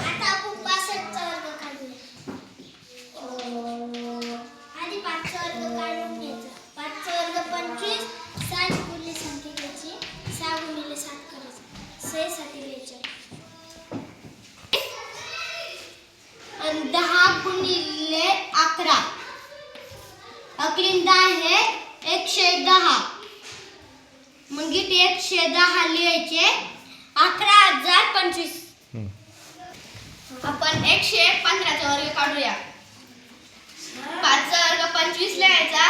आता आपण 65चा वर्ग काढूया. आधी 5चा वर्ग काढून घ्यायचा. 5चा वर्ग 25, 7 गुणिले संख्या घ्यायची, 6 गुणिले 7 करायचं, 6 साठी घ्यायचं. 10 गुणिले 11, 11 आहे 110. मग इथे 110 लिहायचे. 11,025. आपण 115चा वर्ग काढूया. 5चा वर्ग 25 लिहायचा.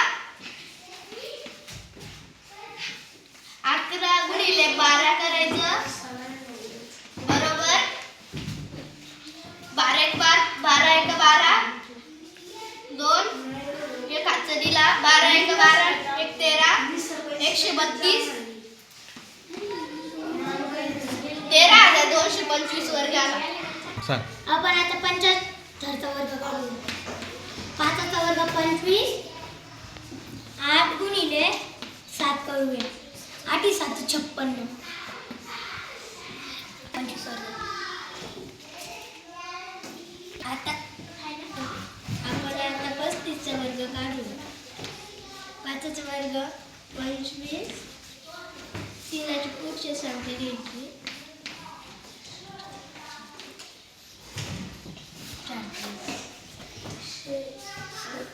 11 गुणिले 12 करायचं, बरोबर 12 1 12 1 12, 2 एक हातचा दिला, 12 1 12 1 13, 132, 13,225 वर्ग आला. आपण आता 75चा वर्ग काढूया. 5चा वर्ग 25, 8 गुणिले 7 करूया. 8 7 56, 25 वर्ग. आता आपण आता 35चा वर्ग काढूया. 5चा वर्ग 25, 3ची पुढची संख्या घ्यायची,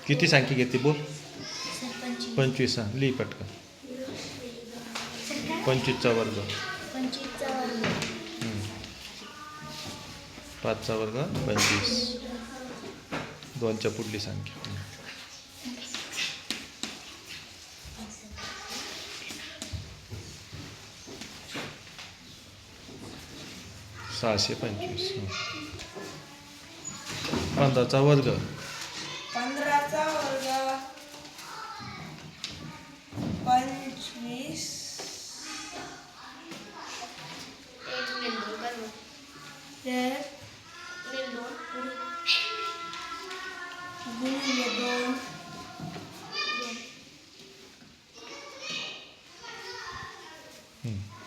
किती संख्या घेते बोल? 25. लिही पटकन. 25चा वर्ग 5चा वर्ग 25, 2च्या पुढली संख्या. 625. 15चा वर्ग 15चा वर्ग 25, 1 गुणिले 2, 2